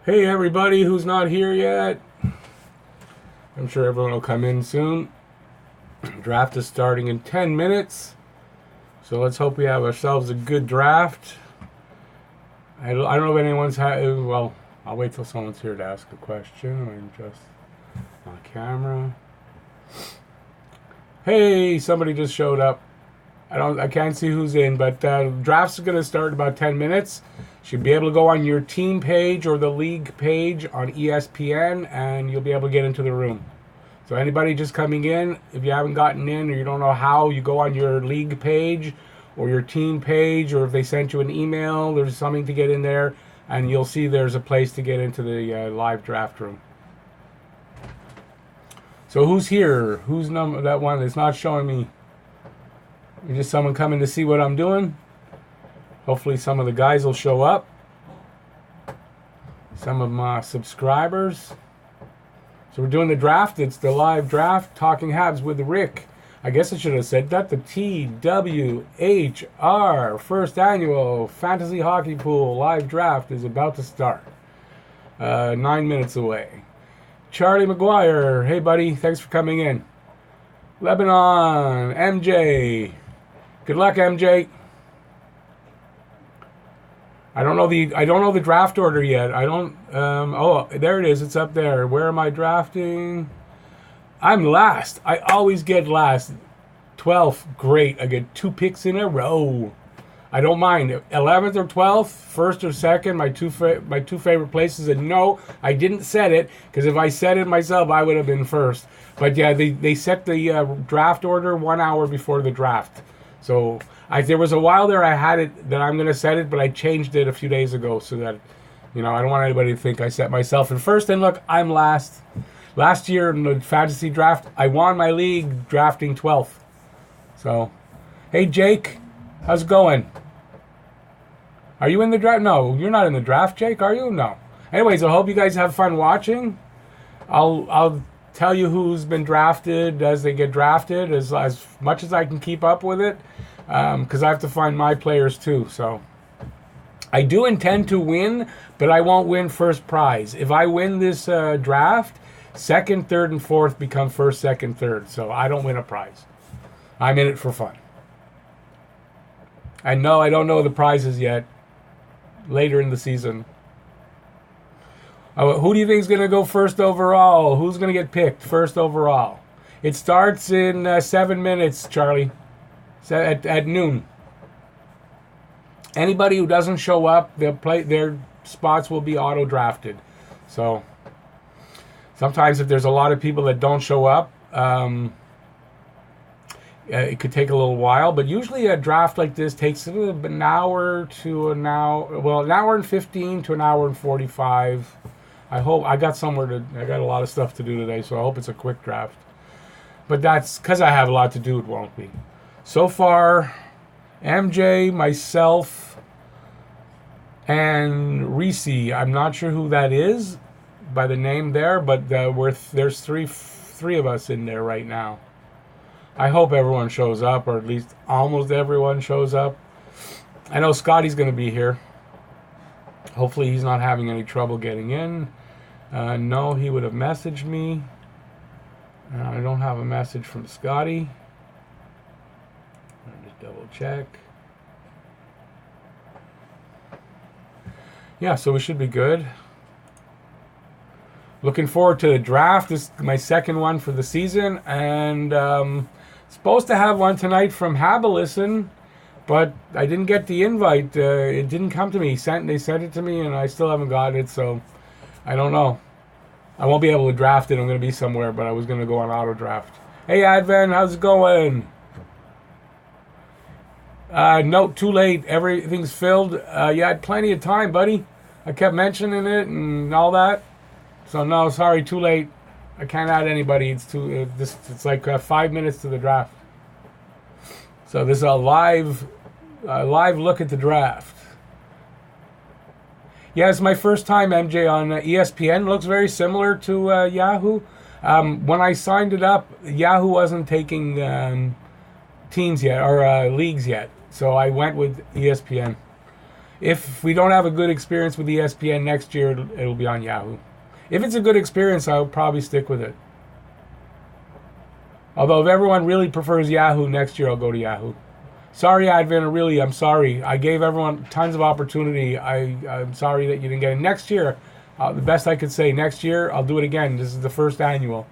Hey everybody who's not here yet. I'm sure everyone will come in soon. Draft is starting in 10 minutes. So let's hope we have ourselves a good draft. I don't know if anyone's well, I'll wait till someone's here to ask a question. I'm just on camera. Hey, somebody just showed up. I can't see who's in, but drafts are going to start in about 10 minutes. Should be able to go on your team page or the league page on ESPN, and you'll be able to get into the room. So anybody just coming in, if you haven't gotten in or you don't know how, you go on your league page or your team page, or if they sent you an email, there's something to get in there, and you'll see there's a place to get into the live draft room. So who's here? Who's number that one that's not showing me? Just someone coming to see what I'm doing. Hopefully some of the guys will show up. Some of my subscribers. So we're doing the draft. It's the live draft. Talking Habs with Rick. I guess I should have said that. The THWR first annual Fantasy Hockey Pool live draft is about to start. 9 minutes away. Charlie McGuire. Hey buddy, thanks for coming in. Lebanon. MJ. Good luck, MJ. I don't know the draft order yet. Oh, there it is. It's up there. Where am I drafting? I'm last. I always get last. 12th, great. I get 2 picks in a row. I don't mind. 11th or 12th, first or second, my two favorite places. And no, I didn't set it, because if I set it myself, I would have been first. But yeah, they set the draft order 1 hour before the draft. So there was a while there I had it that I'm going to set it, but I changed it a few days ago so that, I don't want anybody to think I set myself in first. And look, I'm last. Last year in the fantasy draft, I won my league drafting 12th. So, hey Jake, how's it going? Are you in the draft? No, you're not in the draft, Jake, are you? No. Anyways, I hope you guys have fun watching. I'll tell you who's been drafted as they get drafted, as much as I can keep up with it, because I have to find my players too. So I do intend to win, but I won't win first prize. If I win this draft, second, third, and fourth become first, second, third. So I don't win a prize. I'm in it for fun. And no, I don't know the prizes yet. Later in the season. Who do you think is going to go first overall? Who's going to get picked first overall? It starts in 7 minutes, Charlie. At noon. Anybody who doesn't show up, their spots will be auto-drafted. So, sometimes if there's a lot of people that don't show up, it could take a little while. But usually a draft like this takes an hour an hour and 15 to an hour and 45. I got a lot of stuff to do today, so I hope it's a quick draft. But that's because I have a lot to do, it won't be. So far, MJ, myself, and Reese. I'm not sure who that is by the name there, but there's three of us in there right now. I hope everyone shows up, or at least almost everyone shows up. I know Scotty's going to be here. Hopefully he's not having any trouble getting in. No, he would have messaged me. I don't have a message from Scotty. I'll just double check. Yeah, so we should be good. Looking forward to the draft. This is my second one for the season. And supposed to have one tonight from Habalison, but I didn't get the invite. It didn't come to me. They sent it to me, and I still haven't got it, so I don't know. I won't be able to draft it. I'm going to be somewhere, but I was going to go on auto draft. Hey, Advan, how's it going? No, too late. Everything's filled. You had plenty of time, buddy. I kept mentioning it and all that. So, no, sorry, too late. I can't add anybody. It's like 5 minutes to the draft. So this is a live look at the draft. Yeah, it's my first time, MJ, on ESPN. Looks very similar to Yahoo. When I signed it up, Yahoo wasn't taking teams yet, or leagues yet. So I went with ESPN. If we don't have a good experience with ESPN next year, it'll be on Yahoo. If it's a good experience, I'll probably stick with it. Although if everyone really prefers Yahoo next year, I'll go to Yahoo. Sorry, Advent, really, I'm sorry. I gave everyone tons of opportunity. I'm sorry that you didn't get it. Next year, the best I could say, next year, I'll do it again. This is the first annual.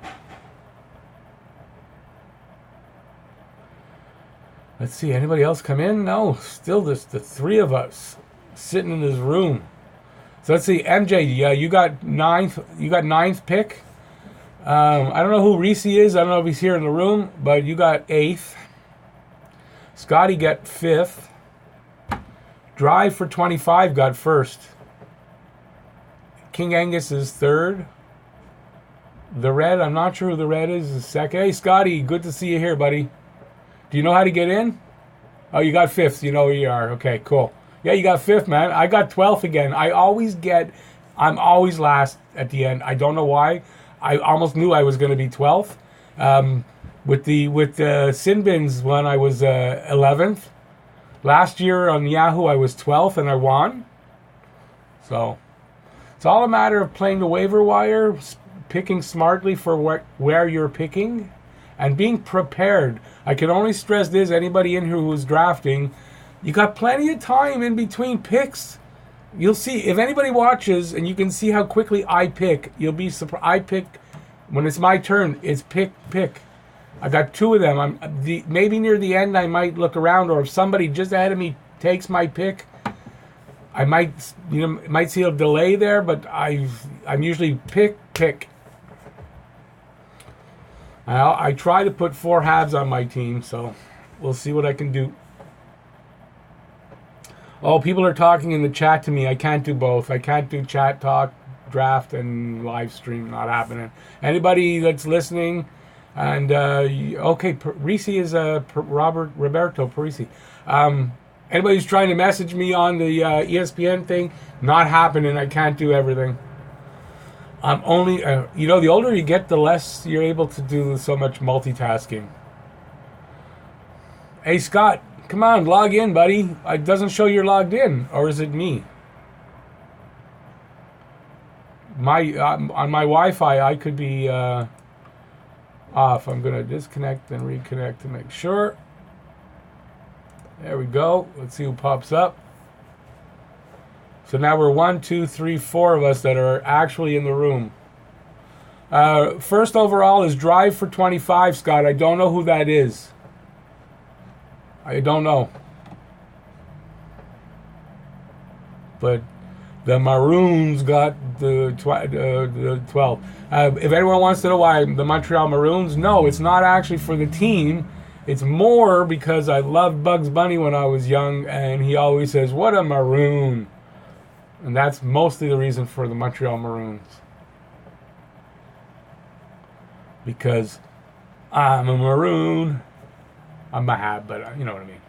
Let's see, anybody else come in? No, still just the three of us sitting in this room. So let's see, MJ, you got ninth. You got ninth pick. I don't know who Reese is. I don't know if he's here in the room, but you got eighth. Scotty got fifth. Drive for 25 got first. King Angus is third. The Red, I'm not sure who the Red is second. Hey, Scotty, good to see you here, buddy. Do you know how to get in? Oh, you got fifth. You know where you are. Okay, cool. Yeah, you got fifth, man. I got 12th again. I'm always last at the end. I don't know why. I almost knew I was going to be 12th. With the Sin Bins one, I was 11th. Last year on Yahoo, I was 12th and I won. So it's all a matter of playing the waiver wire, picking smartly for where you're picking, and being prepared. I can only stress this, anybody in here who's drafting, you got plenty of time in between picks. You'll see, if anybody watches and you can see how quickly I pick, you'll be surprised. I pick, when it's my turn, it's pick. I got two of them. Maybe near the end I might look around, or if somebody just ahead of me takes my pick, I might see a delay there, but I'm usually pick. I try to put 4 halves on my team, so we'll see what I can do. Oh, people are talking in the chat to me. I can't do both. I can't do chat, talk, draft, and live stream. Not happening. Anybody that's listening, and okay, Parisi is Roberto Parisi. Anybody who's trying to message me on the ESPN thing, not happening. I can't do everything. I'm only, the older you get, the less you're able to do so much multitasking. Hey, Scott, come on, log in, buddy. It doesn't show you're logged in, or is it me? On my Wi-Fi, I could be off. I'm going to disconnect and reconnect to make sure. There we go. Let's see who pops up. So now we're 1, 2, 3, 4 of us that are actually in the room. First overall is Drive for 25, Scott. I don't know who that is. I don't know. But the Maroons got the 12. If anyone wants to know why the Montreal Maroons, no, it's not actually for the team. It's more because I loved Bugs Bunny when I was young, and he always says, "What a maroon." And that's mostly the reason for the Montreal Maroons. Because I'm a maroon. I'm Mahab, but you know what I mean.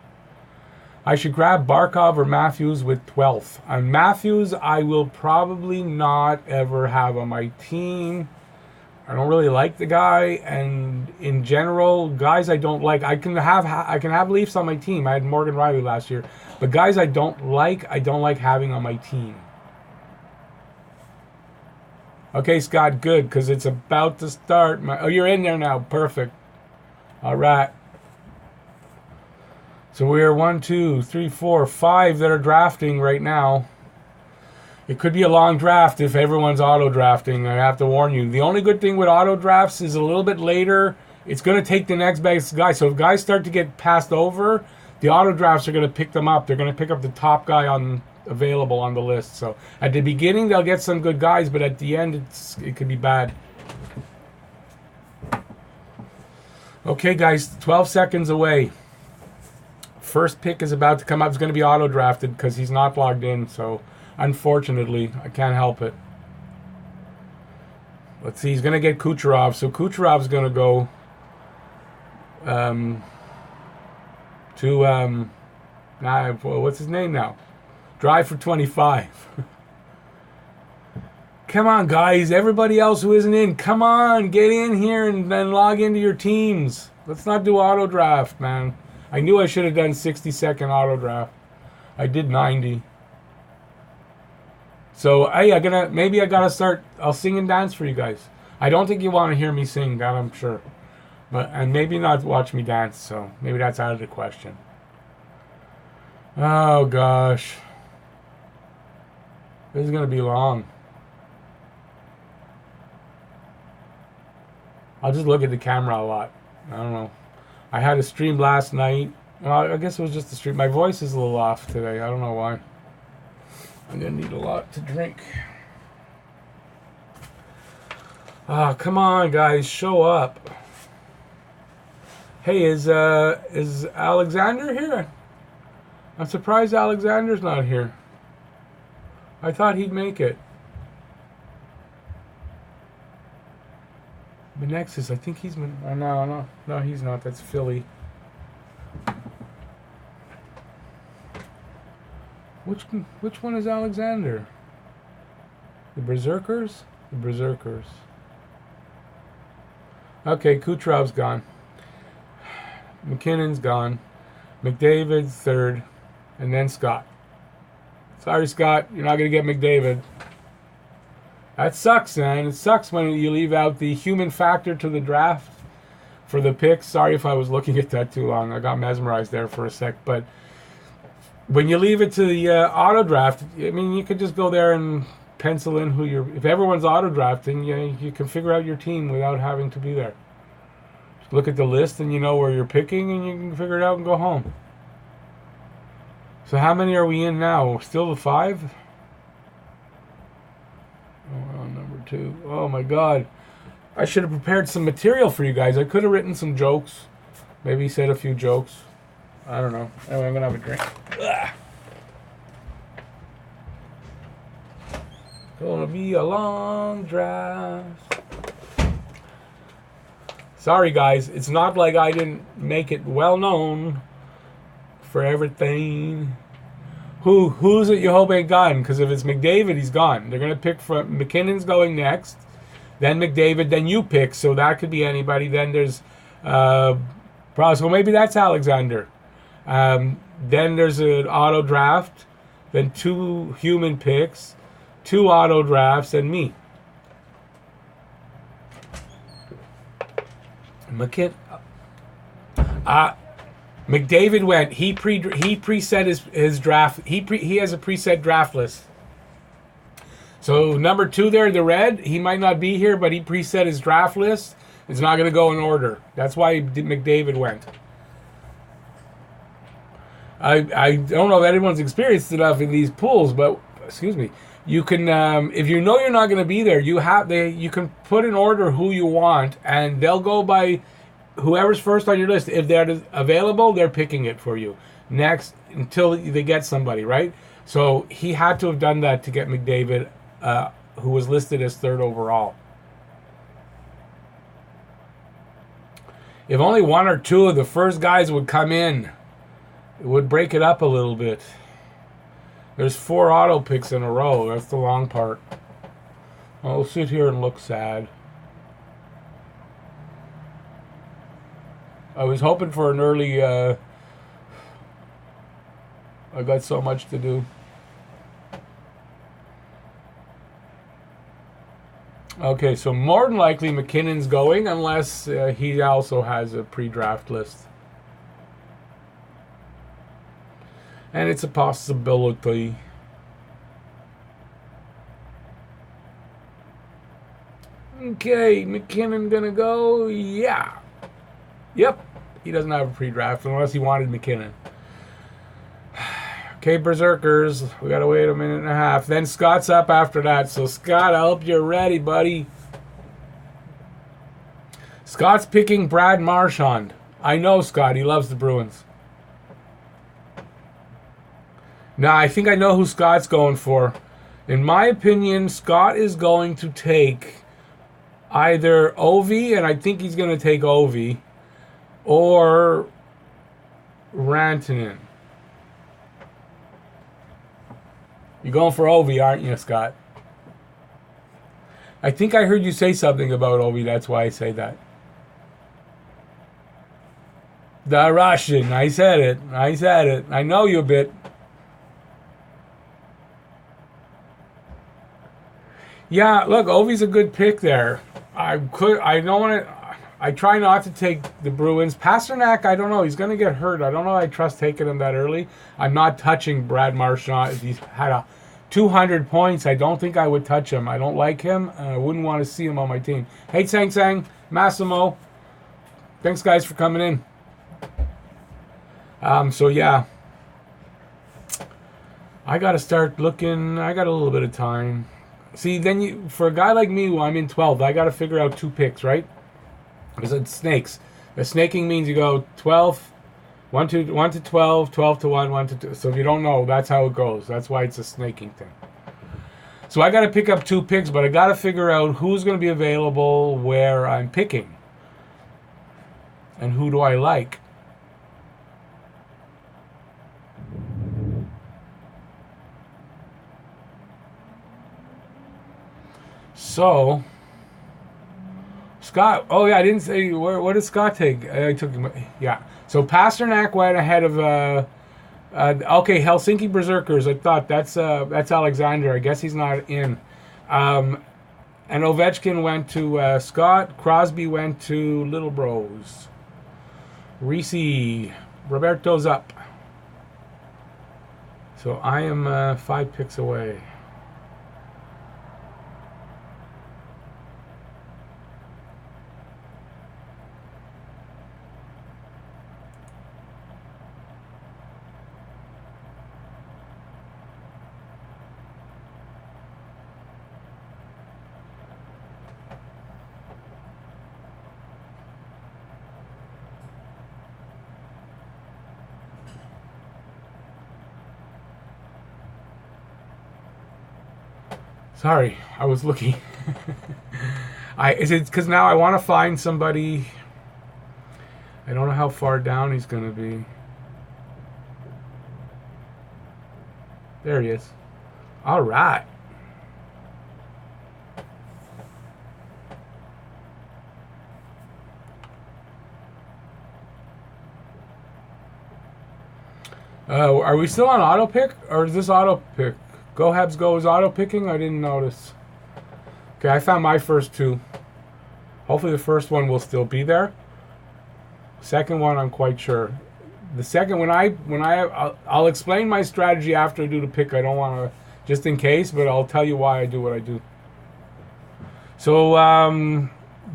I should grab Barkov or Matthews with 12th. And Matthews, I will probably not ever have on my team. I don't really like the guy, and in general, guys I don't like. I can have Leafs on my team. I had Morgan Riley last year, but guys I don't like having on my team. Okay, Scott, good, because it's about to start. Oh, you're in there now. Perfect. All right. So we're 1, 2, 3, 4, 5 that are drafting right now. It could be a long draft if everyone's auto drafting. I have to warn you. The only good thing with auto drafts is a little bit later, it's going to take the next best guy. So if guys start to get passed over, the auto drafts are going to pick them up. They're going to pick up the top guy available on the list. So at the beginning, they'll get some good guys, but at the end, it could be bad. Okay, guys, 12 seconds away. First pick is about to come up. It's going to be auto drafted because he's not logged in. So unfortunately, I can't help it. Let's see. He's going to get Kucherov. So Kucherov's going to go to what's his name now? Drive for 25. Come on, guys. Everybody else who isn't in, come on, get in here and then log into your teams. Let's not do auto draft, man. I knew I should have done 60-second auto draft. I did 90. So hey, maybe I gotta start. I'll sing and dance for you guys. I don't think you want to hear me sing, that I'm sure, and maybe not watch me dance. So maybe that's out of the question. Oh gosh, this is gonna be long. I'll just look at the camera a lot. I don't know. I had a stream last night. Well, I guess it was just a stream. My voice is a little off today. I don't know why. I'm gonna need a lot to drink. Ah, come on, guys, show up. Hey, is Alexander here? I'm surprised Alexander's not here. I thought he'd make it. Menexus, I think he's been. No, he's not. That's Philly. Which one is Alexander? The Berserkers? The Berserkers. Okay, Kutrov's gone. McKinnon's gone. McDavid's third. And then Scott. Sorry, Scott. You're not going to get McDavid. That sucks, man. It sucks when you leave out the human factor to the draft for the picks. Sorry if I was looking at that too long. I got mesmerized there for a sec. But when you leave it to the auto draft, I mean, you could just go there and pencil in who you're. If everyone's auto drafting, you can figure out your team without having to be there. Just look at the list and you know where you're picking, and you can figure it out and go home. So how many are we in now? Still the 5? Oh, number 2. Oh my God. I should have prepared some material for you guys. I could have written some jokes. Maybe said a few jokes. I don't know. Anyway, I'm going to have a drink. Ugh. Gonna be a long draft. Sorry, guys. It's not like I didn't make it well known for everything. Who's it you hope ain't gone? Because if it's McDavid, he's gone. They're gonna pick from McKinnon's going next, then McDavid, then you pick. So that could be anybody. Then there's probably, so maybe that's Alexander. Then there's an auto draft, then 2 human picks, 2 auto drafts, and me. McDavid went. He preset his draft. He has a preset draft list. So number 2 there, the red. He might not be here, but he preset his draft list. It's not going to go in order. That's why McDavid went. I don't know if anyone's experienced enough in these pools, but excuse me. You can if you know you're not going to be there, you can put in order who you want, and they'll go by whoever's first on your list. If they're available, they're picking it for you next until they get somebody, right? So he had to have done that to get McDavid, who was listed as 3rd overall. If only 1 or 2 of the first guys would come in, it would break it up a little bit. There's 4 auto picks in a row. That's the long part. I'll sit here and look sad. I was hoping for an early... I got so much to do. Okay, so more than likely McKinnon's going unless he also has a pre-draft list. And it's a possibility. Okay, McKinnon gonna go? Yeah. Yep. He doesn't have a pre-draft unless he wanted McKinnon. Okay, Berserkers. We gotta wait a minute and a half. Then Scott's up after that. So Scott, I hope you're ready, buddy. Scott's picking Brad Marchand. I know Scott. He loves the Bruins. Now, I think I know who Scott's going for. In my opinion, Scott is going to take either Ovi, and I think he's going to take Ovi, or Rantanen. You're going for Ovi, aren't you, Scott? I think I heard you say something about Ovi. That's why I say that. The Russian. I said it. I know you a bit. Yeah, look, Ovi's a good pick there. I don't want to. I try not to take the Bruins. Pasternak, I don't know. He's going to get hurt. I don't know. I trust taking him that early. I'm not touching Brad Marchand. If he's had 200 points, I don't think I would touch him. I don't like him. And I wouldn't want to see him on my team. Hey, Sang Sang, Massimo. Thanks, guys, for coming in. So, yeah. I got to start looking. I got a little bit of time. See, then for a guy like me, who I'm in 12th, I got to figure out 2 picks, right? Because it's snakes. The snaking means you go 12, 1 to 12, 12 to 1, 1 to 2. So if you don't know, that's how it goes. That's why it's a snaking thing. So I got to pick up 2 picks, but I got to figure out who's going to be available where I'm picking. And who do I like? So, Scott. Oh yeah, I didn't say where did Scott take? I took him. Yeah. So Pasternak went ahead of. Okay, Helsinki Berserkers. I thought that's Alexander. I guess he's not in. And Ovechkin went to Scott. Crosby went to Little Bros. Reese. Roberto's up. So I am 5 picks away. Sorry, I was looking. Is it because now I want to find somebody? I don't know how far down he's going to be. There he is. All right. Are we still on auto pick, or is this auto pick? Go Habs Go is auto picking? I didn't notice. Okay, I found my first 2. Hopefully the first one will still be there. Second one, I'm quite sure. The second, I'll explain my strategy after I do the pick. I don't want to, just in case, but I'll tell you why I do what I do. So,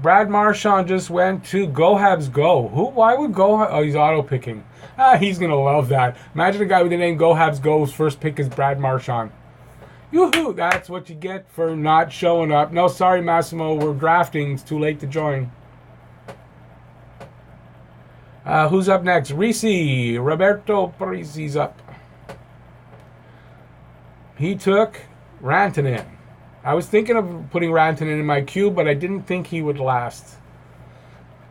Brad Marchand just went to Go Habs Go. Why would Go? Oh, he's auto picking. He's gonna love that. Imagine a guy with the name Go Habs Go's first pick is Brad Marchand. Yoo-hoo! That's what you get for not showing up. No, sorry, Massimo. We're drafting. It's too late to join. Who's up next? Reese. Roberto Parisi's up. He took Rantanen. I was thinking of putting Rantanen in my queue, but I didn't think he would last.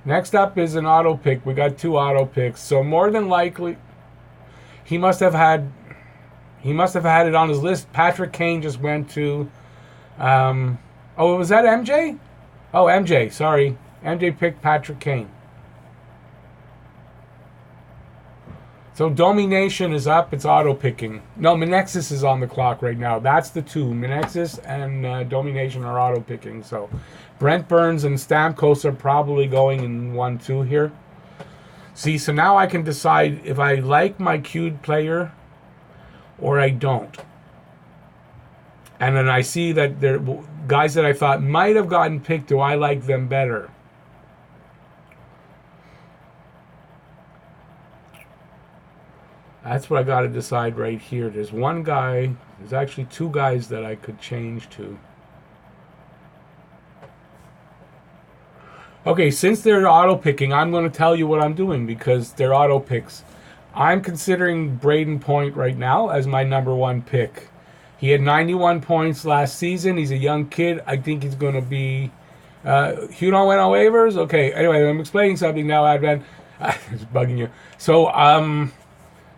Next up is an auto pick. We got 2 auto picks. So more than likely, he must have had it on his list. Patrick Kane just went to. Oh, was that MJ? Oh, MJ. Sorry, MJ picked Patrick Kane. So Domination is up. It's auto picking. No, Menexus is on the clock right now. That's the 2. Menexus and Domination are auto picking. So Brent Burns and Stamkos are probably going in 1-2 here. See, so now I can decide if I like my queued player or I don't. And then I see that there guys that I thought might have gotten picked. Do I like them better? That's what I got to decide right here. There's one guy. There's actually 2 guys that I could change to. Okay, since they're auto picking, I'm going to tell you what I'm doing because they're auto picks. I'm considering Braden Point right now as my number 1 pick. He had 91 points last season. He's a young kid. I think he's going to be... Hudon went on waivers? Okay, anyway, I'm explaining something now, Advan. It's bugging you. So,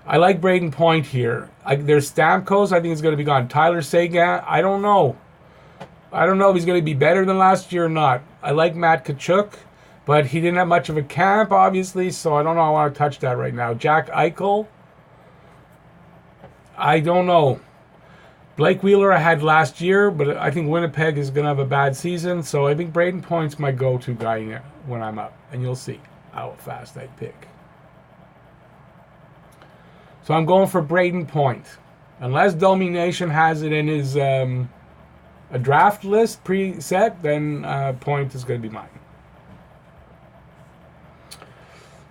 I like Braden Point here. There's Stamkos. I think he's going to be gone. Tyler Seguin. I don't know. I don't know if he's going to be better than last year or not. I like Matt Tkachuk, but he didn't have much of a camp, obviously, so I don't know. I want to touch that right now. Jack Eichel. I don't know. Blake Wheeler I had last year, but I think Winnipeg is going to have a bad season. So I think Braden Point's my go-to guy when I'm up. And you'll see how fast I pick. So I'm going for Braden Point. Unless Domination has it in his a draft list preset, then Point is going to be mine.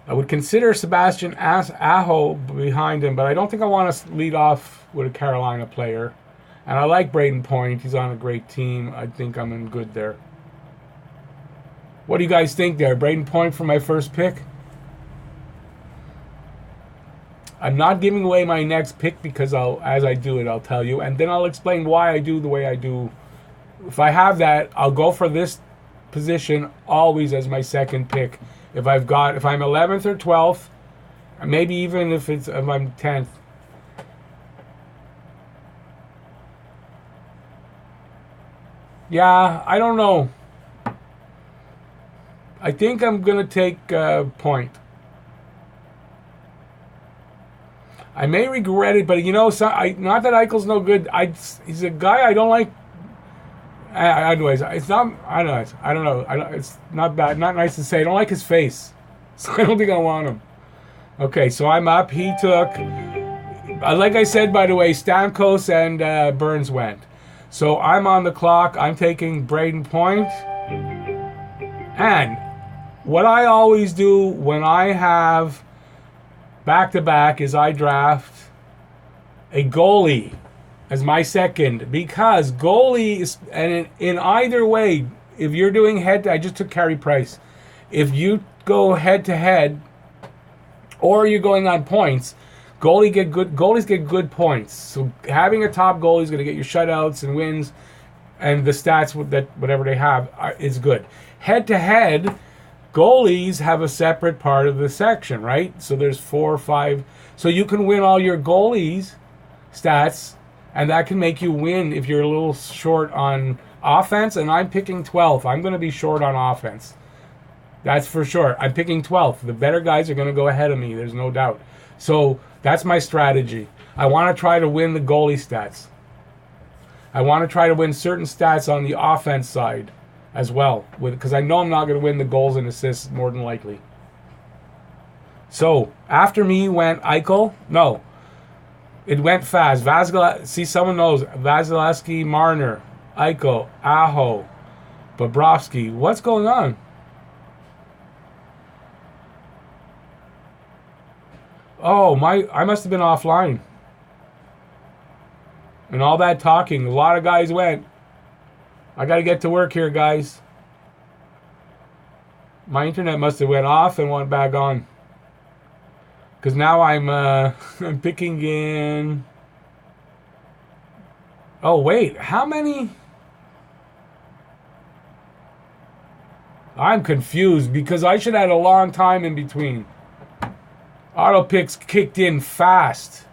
I would consider Sebastian Aho behind him, but I don't think I want to lead off with a Carolina player. And I like Braden Point. He's on a great team. I think I'm in good there. What do you guys think there? Braden Point for my first pick? I'm not giving away my next pick because as I do it, I'll tell you. And then I'll explain why I do the way I do. If I have that, I'll go for this position always as my second pick. If I'm 11th or 12th, maybe even if I'm 10th. Yeah, I don't know. I think I'm going to take Point. I may regret it, but not that Eichel's no good. He's a guy I don't like. Anyways, it's not. I don't know. It's not bad. Not nice to say. I don't like his face, so I don't think I want him. Okay, so I'm up. He took. Like I said, by the way, Stamkos and Burns went. So I'm on the clock. I'm taking Braden Point. And what I always do when I have back-to-back is I draft a goalie as my second, because goalie is, and in either way, if you're doing I just took Carey Price. If you go head-to-head or you're going on points, goalies get good points. So having a top goalie is going to get you shutouts and wins, and the stats that whatever they have is good. Head-to-head, goalies have a separate part of the section, right? So there's 4 or 5. So you can win all your goalies stats, and that can make you win if you're a little short on offense. And I'm picking 12th. I'm going to be short on offense. That's for sure. I'm picking 12th. The better guys are going to go ahead of me. There's no doubt. So that's my strategy. I want to try to win the goalie stats. I want to try to win certain stats on the offense side as well, because I know I'm not going to win the goals and assists more than likely. So after me went Eichel. No, it went fast. See, someone knows. Vasilevsky, Marner, Eichel, Aho, Bobrovsky. What's going on? Oh, I must have been offline. And all that talking, a lot of guys went. I got to get to work here, guys. My internet must have went off and went back on. Because now I'm I'm picking in. Oh, wait. How many? I'm confused because I should have had a long time in between. Auto picks kicked in fast.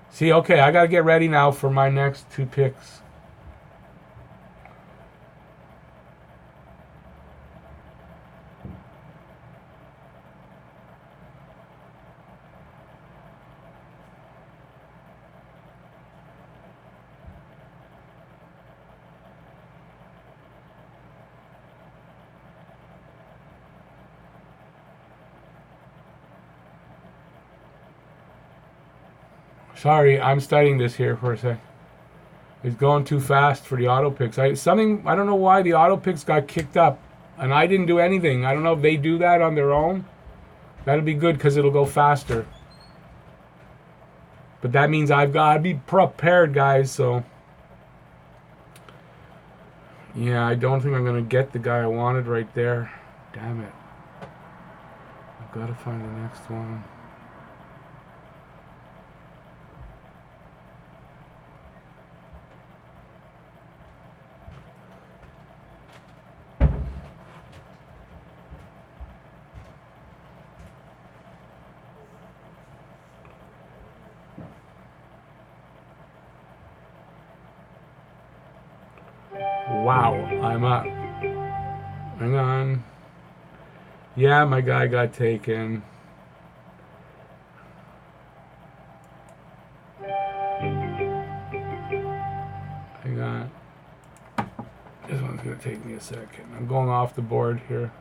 See, okay, I got to get ready now for my next 2 picks. Sorry, I'm studying this here for a sec. It's going too fast for the auto picks. I don't know why the auto picks got kicked up, and I didn't do anything. I don't know if they do that on their own. That'll be good because it'll go faster. But that means I've got to be prepared, guys. So yeah, I don't think I'm gonna get the guy I wanted right there. Damn it! I've got to find the next one. Wow, I'm up. Hang on. Yeah, my guy got taken. Hang on. This one's going to take me a second. I'm going off the board here.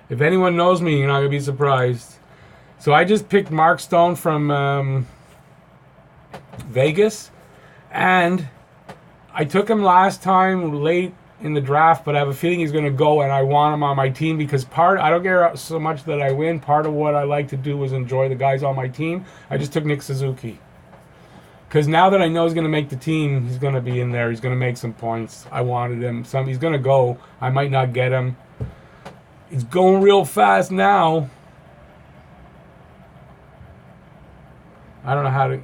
If anyone knows me, you're not going to be surprised. So I just picked Mark Stone from Vegas. And I took him last time late in the draft, but I have a feeling he's going to go, and I want him on my team because I don't care so much that I win. Part of what I like to do is enjoy the guys on my team. I just took Nick Suzuki. Because now that I know he's going to make the team, he's going to be in there. He's going to make some points. I wanted him. He's going to go. I might not get him. He's going real fast now. I don't know how to...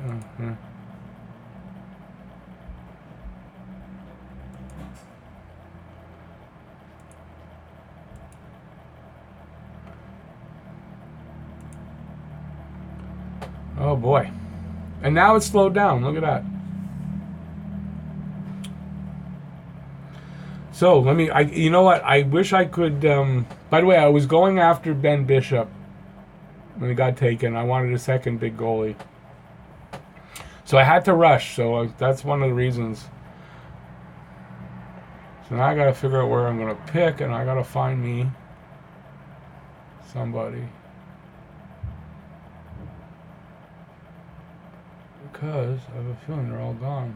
Oh boy. And now it's slowed down. Look at that. So you know what? I wish I could. By the way, I was going after Ben Bishop when he got taken. I wanted a second big goalie. So I had to rush. So that's one of the reasons. So now I got to figure out where I'm going to pick, and I got to find me somebody. Because I have a feeling they're all gone.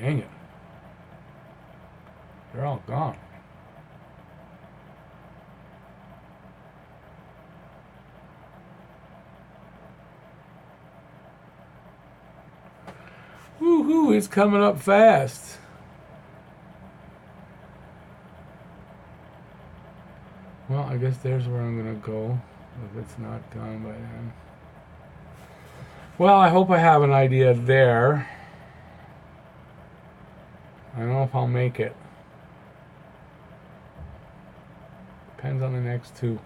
Dang it. They're all gone. Woohoo, it's coming up fast. Well, I guess there's where I'm going to go, if it's not gone by then. Well, I hope I have an idea there. I don't know if I'll make it. Depends on the next two.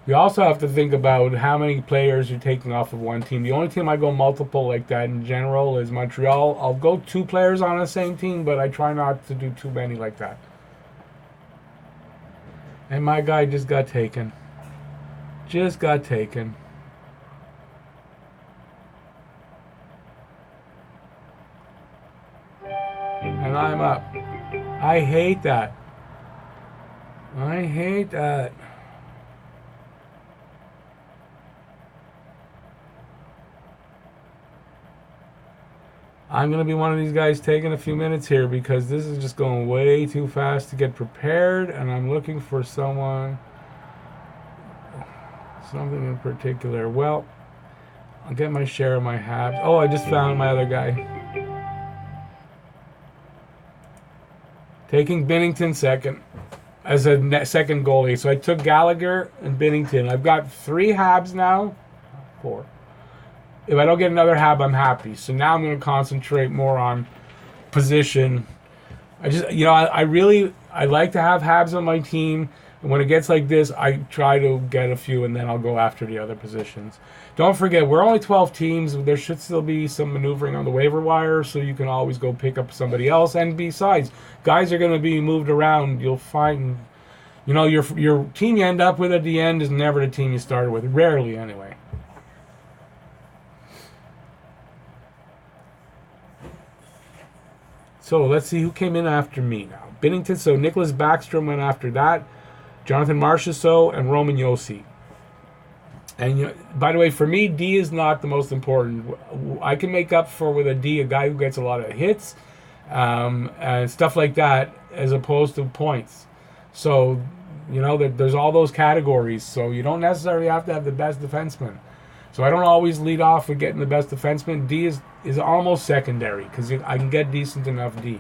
You also have to think about how many players you're taking off of one team. The only team I go multiple like that in general is Montreal. I'll go 2 players on the same team, but I try not to do too many like that. And my guy just got taken. Just got taken. And I'm up. I hate that. I hate that. I'm going to be one of these guys taking a few minutes here because this is just going way too fast to get prepared, and I'm looking for something in particular. Well, I'll get my share of my Habs. Oh, I just found my other guy. Taking Binnington second as a second goalie. So I took Gallagher and Binnington. I've got 3 Habs now. 4. If I don't get another Hab, I'm happy. So now I'm going to concentrate more on position. I like to have Habs on my team. And when it gets like this, I try to get a few, and then I'll go after the other positions. Don't forget, we're only 12 teams. There should still be some maneuvering on the waiver wire, so you can always go pick up somebody else. And besides, guys are going to be moved around. You'll find, your team you end up with at the end is never the team you started with. Rarely, anyway. So let's see who came in after me now. Binnington, so Nicholas Backstrom went after that. Jonathan Marchessault and Roman Josi. And by the way, for me, D is not the most important. I can make up for with a D a guy who gets a lot of hits and stuff like that, as opposed to points. So there's all those categories. So you don't necessarily have to have the best defenseman. So I don't always lead off with getting the best defenseman. D is almost secondary because I can get decent enough D.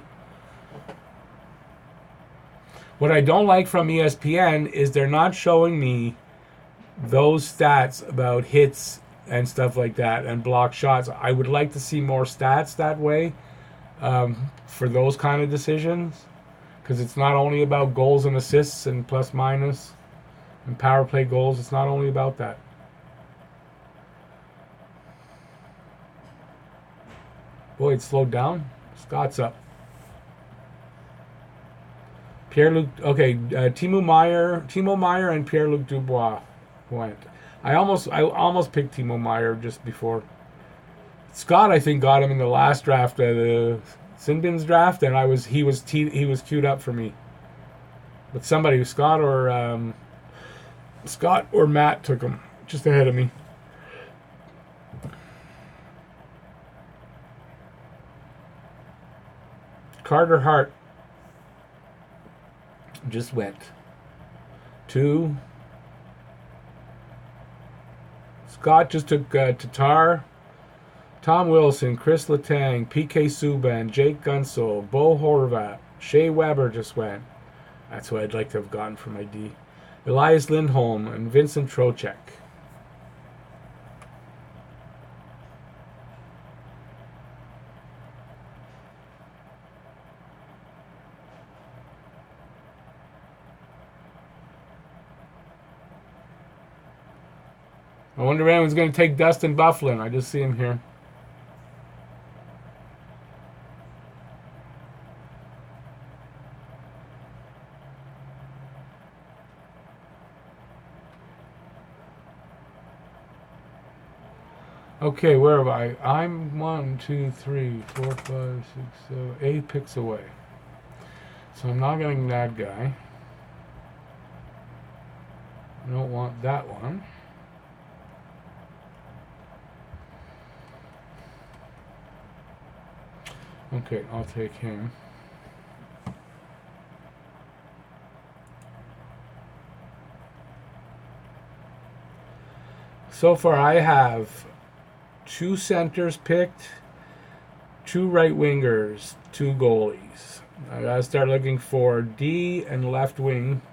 What I don't like from ESPN is they're not showing me those stats about hits and stuff like that and block shots. I would like to see more stats that way for those kind of decisions, because it's not only about goals and assists and plus minus. And power play goals, it's not only about that. Boy, it slowed down. Scott's up. Pierre-Luc, okay, Timo Meyer and Pierre-Luc Dubois went. I almost picked Timo Meyer just before. Scott, I think, got him in the last draft, the Sinbin's draft, and he was queued up for me. But somebody, Scott or Matt took him just ahead of me. Carter Hart just went. 2. Scott just took THWR, Tom Wilson, Chris Letang, PK Subban, Jake Gunsel, Bo Horvat, Shea Weber just went. That's what I'd like to have gotten for my D. Elias Lindholm and Vincent Trocheck. I wonder if anyone's going to take Dustin Byfuglien. I just see him here. Okay, where am I? I'm 1, 2, 3, 4, 5, 6, 7, 8 picks away. So I'm not getting that guy. I don't want that one. Okay, I'll take him. So far I have 2 centers picked, 2 right wingers, 2 goalies. I gotta start looking for D and left wing.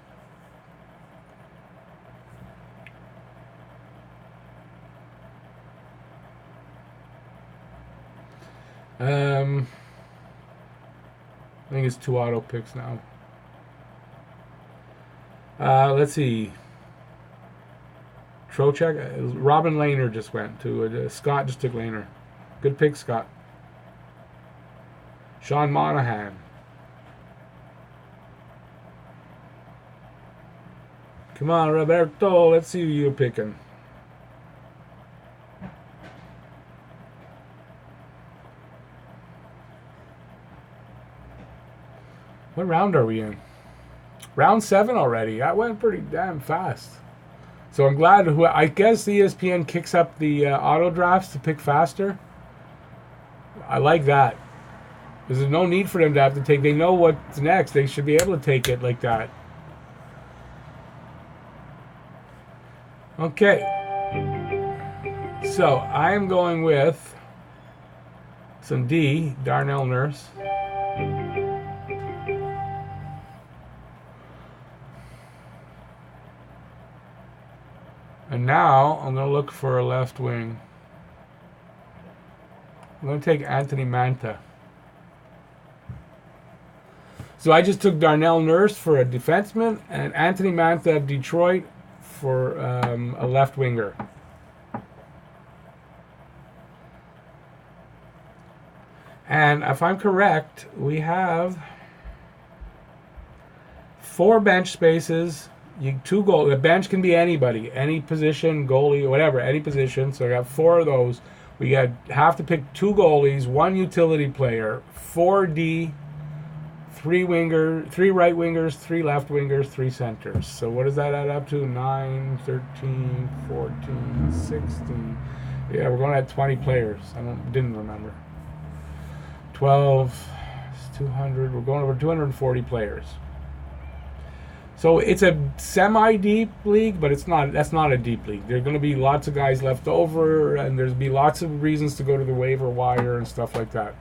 I think it's 2 auto picks now. Let's see. Trocheck, Robin Lehner just went to Scott. Just took Lehner. Good pick, Scott. Sean Monahan. Come on, Roberto. Let's see who you're picking. What round are we in? Round 7 already. That went pretty damn fast. So I'm glad. I guess ESPN kicks up the auto drafts to pick faster. I like that. There's no need for them to have to take. They know what's next. They should be able to take it like that. Okay. So I am going with some D, Darnell Nurse. And now I'm going to look for a left wing. I'm going to take Anthony Mantha. So I just took Darnell Nurse for a defenseman and Anthony Mantha of Detroit for a left winger. And if I'm correct, we have 4 bench spaces. 2 goal. The bench can be anybody, any position, goalie, whatever, any position. So I got 4 of those. We have to pick 2 goalies, 1 utility player, 4 D, 3 right wingers, 3 left wingers, 3 centers. So what does that add up to? 9, 13, 14, 16. Yeah, we're going at 20 players. Didn't remember. 12, 200. We're going over 240 players. So it's a semi-deep league, but that's not a deep league. There are going to be lots of guys left over, and there's be lots of reasons to go to the waiver wire and stuff like that.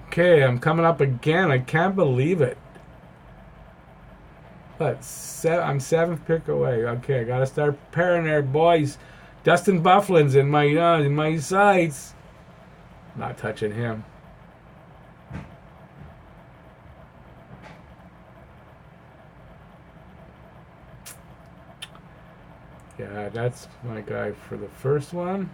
Okay, I'm coming up again. I can't believe it. But I'm 7th pick away. Okay, I got to start preparing there, boys. Dustin Byfuglien's in my sights. Not touching him. Yeah, that's my guy for the first one.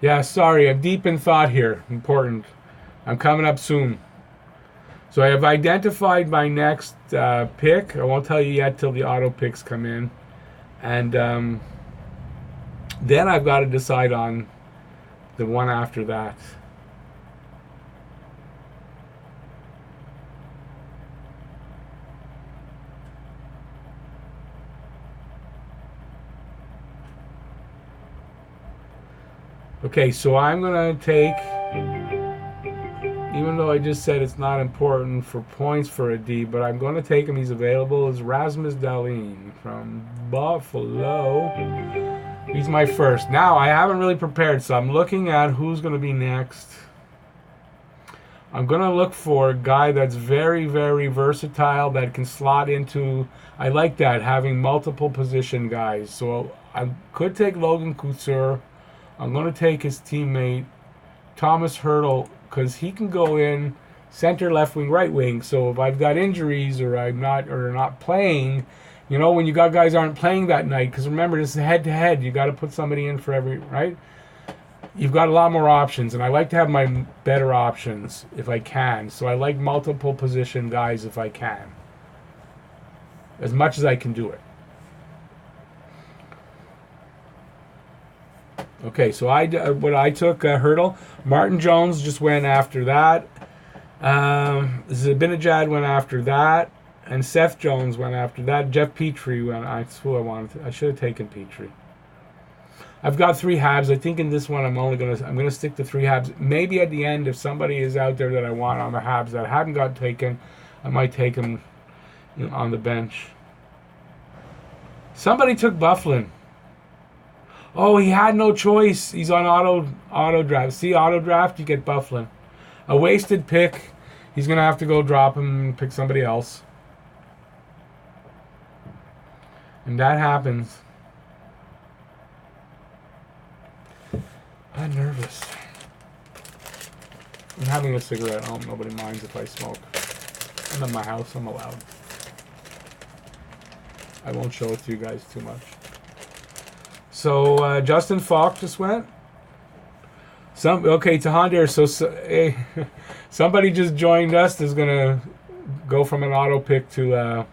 Yeah, sorry, I'm deep in thought here. Important. I'm coming up soon. So I have identified my next pick. I won't tell you yet till the auto picks come in. And then I've got to decide on the one after that. Okay, so I'm going to take, even though I just said it's not important for points for a D, but I'm going to take him. He's available. Is Rasmus Dahlin from Buffalo. He's my first. Now, I haven't really prepared, so I'm looking at who's going to be next. I'm going to look for a guy that's very, very versatile that can slot into. I like that, having multiple position guys. So I could take Logan Couture. I'm going to take his teammate, Thomas Hurdle, because he can go in center, left wing, right wing. So if I've got injuries or I'm not playing, you know, when you got guys aren't playing that night, because remember, this is head to head. You got to put somebody in for every, right? You've got a lot more options, and I like to have my better options if I can. So I like multiple position guys if I can, as much as I can do it. Okay, so I took Hurdle. Martin Jones just went after that. Zabinajad went after that, and Seth Jones went after that. Jeff Petrie went. That's who I wanted. I should have taken Petrie. I've got 3 Habs. I think in this one I'm gonna stick to 3 Habs. Maybe at the end, if somebody is out there that I want on the Habs that haven't got taken, I might take him, you know, on the bench. Somebody took Bufflin. Oh, he had no choice. He's on auto draft. See, auto draft, you get Bufflin. A wasted pick. He's gonna have to go drop him and pick somebody else. And that happens. I'm nervous. I'm having a cigarette. I hope nobody minds if I smoke. I'm in my house. I'm allowed. I won't show it to you guys too much. So Justin Falk just went. Okay, Tahandir. So somebody just joined us. Is gonna go from an auto pick to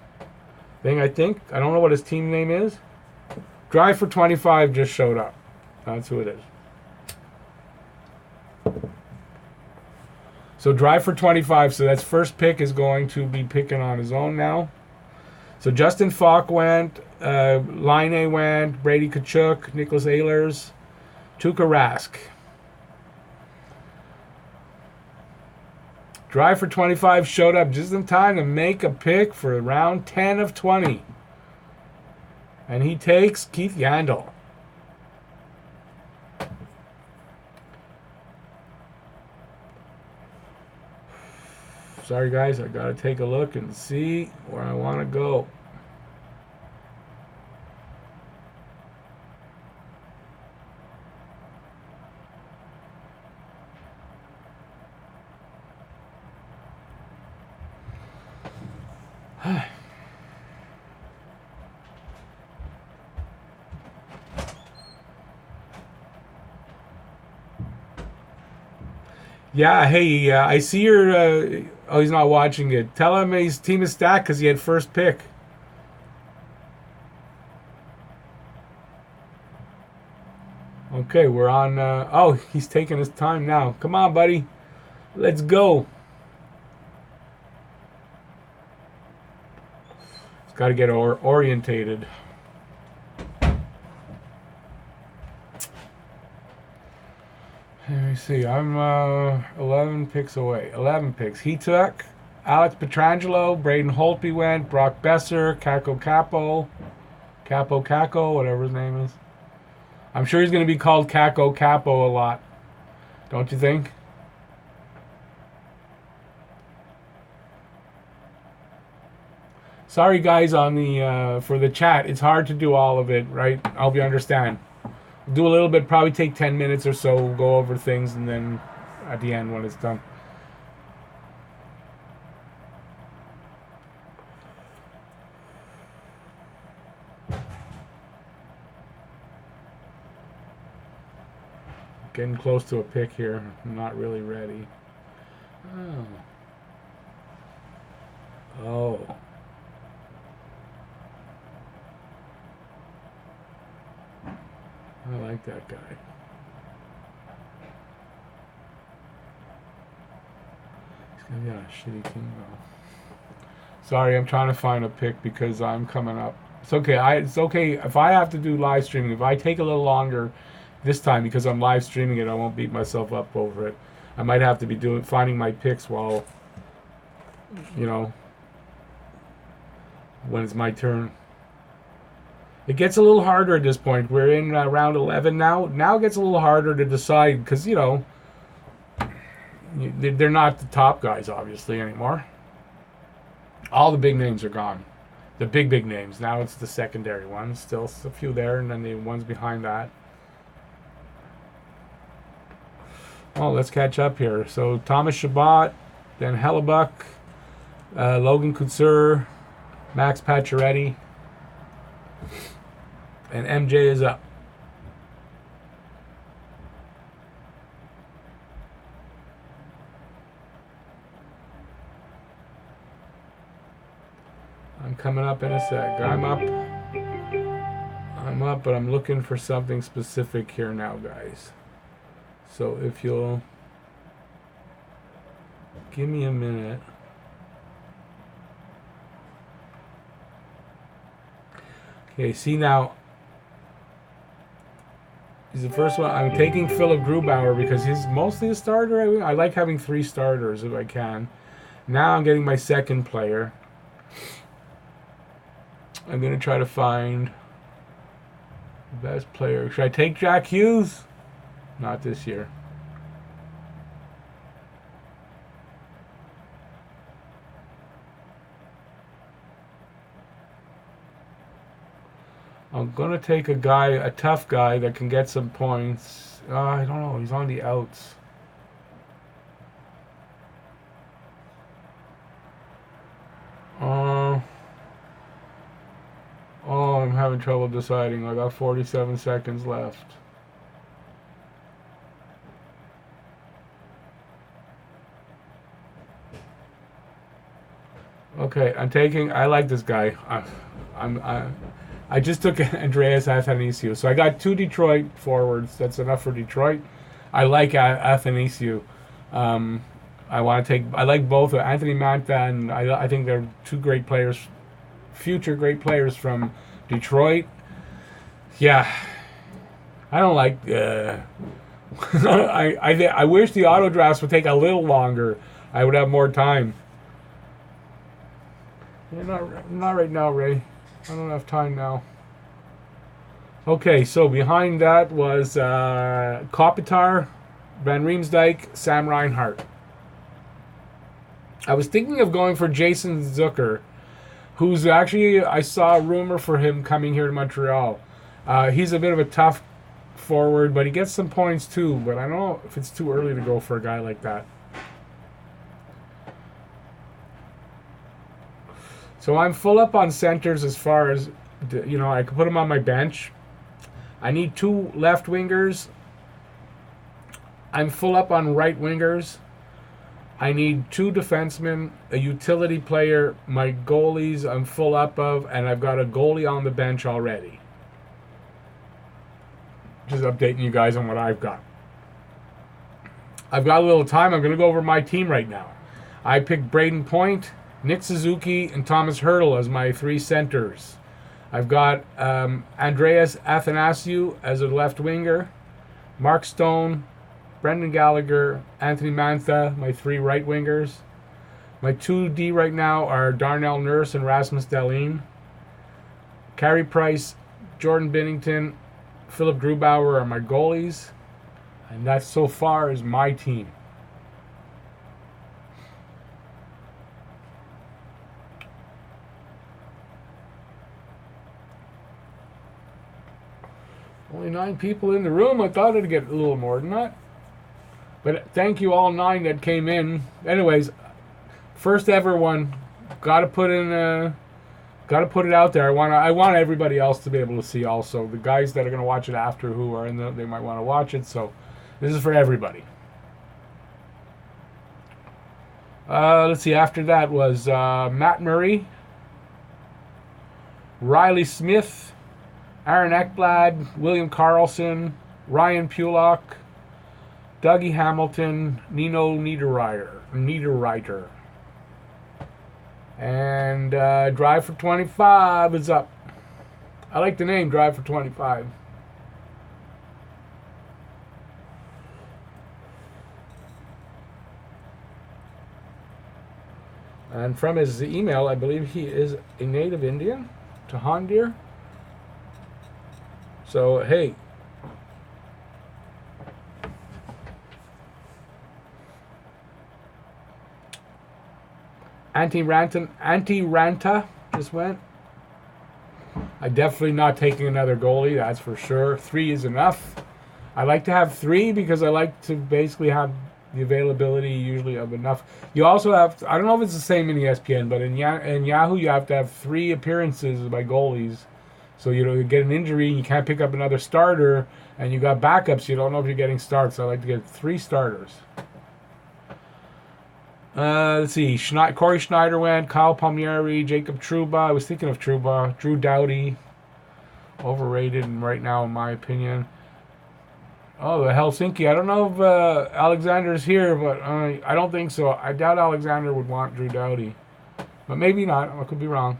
thing. I think I don't know what his team name is. Drive for 25 just showed up. That's who it is. So Drive for 25. So that's first pick is going to be picking on his own now. So Justin Falk went, Line went, Brady Kachuk, Nicholas Ehlers, Tuukka Rask. Drive for 25 showed up just in time to make a pick for round 10 of 20. And he takes Keith Yandel. Sorry, guys, I got to take a look and see where I want to go. Yeah, hey, I see your. Oh, he's not watching it. Tell him his team is stacked because he had first pick. Okay, we're on. Oh, he's taking his time now. Come on, buddy. Let's go. He's got to get orientated. Let me see. I'm 11 picks away. 11 picks. He took Alex Pietrangelo, Braden Holtby went, Brock Besser, Capo, whatever his name is. I'm sure he's going to be called Capo a lot. Don't you think? Sorry, guys, on the for the chat. It's hard to do all of it, right? I hope you understand. Do a little bit, probably take 10 minutes or so, go over things, and then at the end when it's done. Getting close to a pick here. I'm not really ready. Oh. I like that guy. He's gonna be on a shitty team though. Sorry, I'm trying to find a pick because I'm coming up. It's okay. It's okay if I have to do live streaming. If I take a little longer this time because I'm live streaming it, I won't beat myself up over it. I might have to be finding my picks while, you know, when it's my turn. It gets a little harder at this point. We're in round 11 now. Now it gets a little harder to decide because, you know, they're not the top guys, obviously, anymore. All the big names are gone. The big names. Now it's the secondary ones. Still a few there, and then the ones behind that. Oh, let's catch up here. So Thomas Chabot, then Hellebuck, Logan Couture, Max Pacioretty, and MJ is up. I'm coming up in a sec. I'm up, but I'm looking for something specific here now, guys. So if you'll give me a minute. Okay, see now, he's the first one. I'm taking Philip Grubauer because he's mostly a starter. I like having 3 starters if I can. Now I'm getting my second player. I'm going to try to find the best player. Should I take Jack Hughes? Not this year. I'm going to take a guy, a tough guy that can get some points. I don't know. He's on the outs. Oh, I'm having trouble deciding. I got 47 seconds left. Okay, I like this guy. I just took Andreas Athanasiou. So I got 2 Detroit forwards. That's enough for Detroit. I like Athanasiou. I like both Anthony Mantha, and I think they're 2 great players, future great players from Detroit. Yeah, I don't like. I wish the auto drafts would take a little longer. I would have more time. Not right now, Ray. I don't have time now. Okay, so behind that was Kopitar, Van Riemsdyk, Sam Reinhart. I was thinking of going for Jason Zucker, who's actually, I saw a rumor for him coming here to Montreal. He's a bit of a tough forward, but he gets some points too, but I don't know if it's too early to go for a guy like that. So I'm full up on centers as far as, you know, I could put them on my bench. I need 2 left wingers. I'm full up on right wingers. I need 2 defensemen, a utility player, my goalies I'm full up of, and I've got a goalie on the bench already. Just updating you guys on what I've got. I've got a little time. I'm going to go over my team right now. I picked Braden Point, Nick Suzuki, and Thomas Hertl as my 3 centers. I've got Andreas Athanasiou as a left winger, Mark Stone, Brendan Gallagher, Anthony Mantha, my 3 right wingers. My 2D right now are Darnell Nurse and Rasmus Dahlin. Carey Price, Jordan Binnington, Philip Grubauer are my goalies. And that so far is my team. Only 9 people in the room. I thought it'd get a little more than that. But thank you all 9 that came in. Anyways, first ever one. Got to put it out there. I want everybody else to be able to see also. The guys that are going to watch it after who are they might want to watch it. So this is for everybody. Let's see. After that was Matt Murray, Riley Smith, Aaron Ekblad, William Carlson, Ryan Pulock, Dougie Hamilton, Nino Niederreiter. And Drive for 25 is up. I like the name Drive for 25. And from his email, I believe he is a native Indian, Tahandir. So, hey. Anti-Ranta just went. I'm definitely not taking another goalie, that's for sure. 3 is enough. I like to have 3 because I like to basically have the availability usually of enough. You also have, I don't know if it's the same in ESPN, but in Yahoo you have to have 3 appearances by goalies. So you get an injury, you can't pick up another starter, and you got backups, you don't know if you're getting starts. So I like to get 3 starters. Let's see. Corey Schneider went. Kyle Palmieri, Jacob Trouba. I was thinking of Trouba. Drew Doughty. Overrated right now, in my opinion. Oh, the Helsinki. I don't know if Alexander's here, but I don't think so. I doubt Alexander would want Drew Doughty. But maybe not. I could be wrong.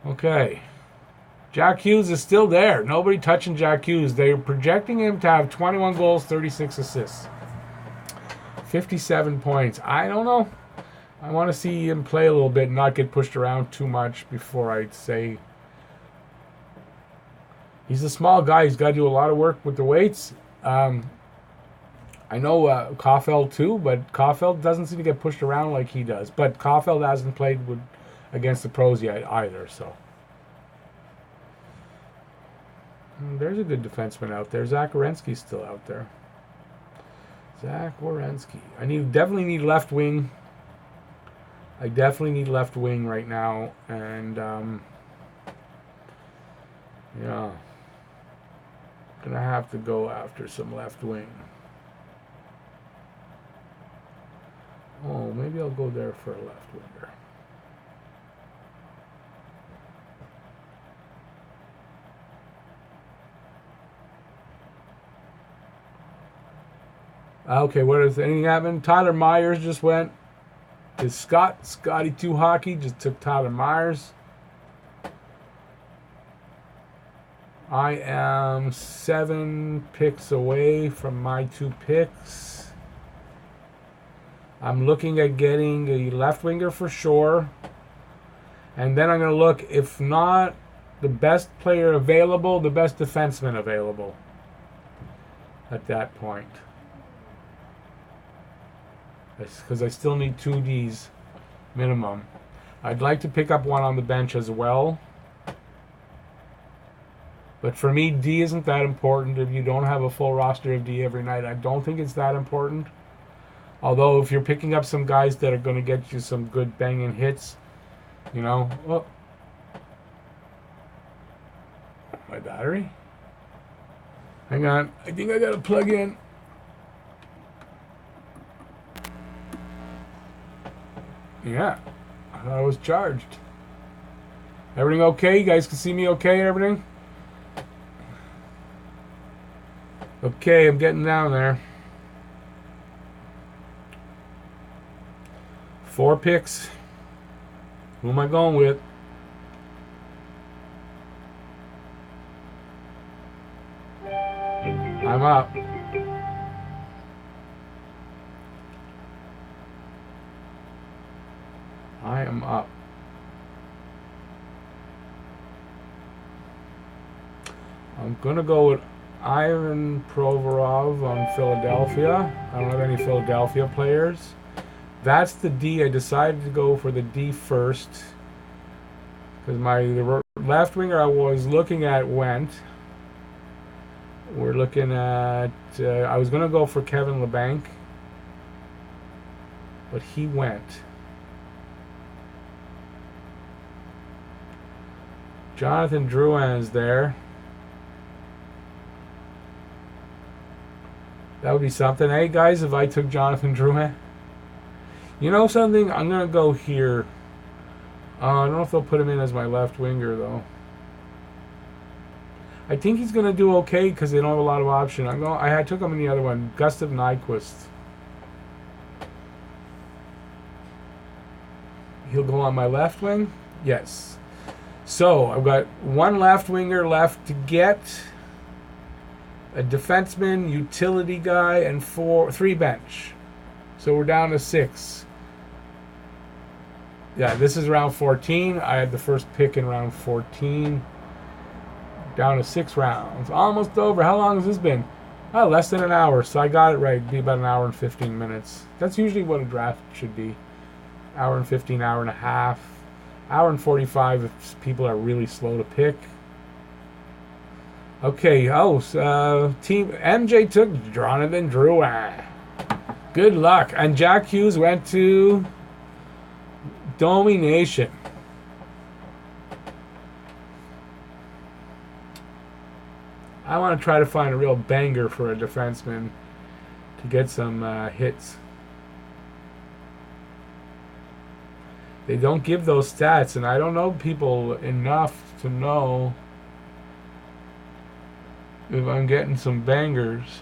Okay. Jack Hughes is still there. Nobody touching Jack Hughes. They're projecting him to have 21 goals, 36 assists. 57 points. I don't know. I want to see him play a little bit and not get pushed around too much before I say. He's a small guy. He's got to do a lot of work with the weights. I know Caulfield too, but Caulfield doesn't seem to get pushed around like he does. But Caulfield hasn't played against the pros yet either. So there's a good defenseman out there. Zach Werenski's still out there. Zach Werenski. I definitely need left wing. I definitely need left wing right now, and yeah, gonna have to go after some left wing. Oh, maybe I'll go there for a left winger. Okay, what is anything happened? Tyler Myers just went. Is Scotty 2 Hockey just took Tyler Myers. I am 7 picks away from my 2 picks. I'm looking at getting a left winger for sure. And then I'm going to look, if not the best player available, the best defenseman available at that point. Because I still need 2 Ds minimum. I'd like to pick up one on the bench as well. But for me, D isn't that important. If you don't have a full roster of D every night, I don't think it's that important. Although if you're picking up some guys that are going to get you some good banging hits, you know. Oh, my battery? Hang on. I think I got to plug in. Yeah, I was charged. Everything okay? You guys can see me okay and everything? Okay, I'm getting down there. 4 picks. Who am I going with? I'm up. I am up. I'm going to go with Ivan Provorov on Philadelphia. I don't have any Philadelphia players. That's the D. I decided to go for the D first because my left winger I was looking at went. We're looking at. I was going to go for Kevin LeBanc, but he went. Jonathan Drouin's there. That would be something. Hey guys, if I took Jonathan Drouin. You know something? I'm going to go here. I don't know if they'll put him in as my left winger, though. I think he's going to do okay because they don't have a lot of option. I took him in the other one, Gustav Nyquist. He'll go on my left wing? Yes. So, I've got one left winger left to get, a defenseman, utility guy, and three bench. So we're down to 6. Yeah, this is round 14. I had the first pick in round 14. Down to 6 rounds. Almost over. How long has this been? Oh, less than an hour. So I got it right. It'd be about an hour and 15 minutes. That's usually what a draft should be. Hour and 15, hour and a half. Hour and 45 if people are really slow to pick. Okay, team MJ took Jonathan Drouin. Good luck. And Jack Hughes went to Domination. I want to try to find a real banger for a defenseman to get some hits. They don't give those stats, and I don't know people enough to know if I'm getting some bangers.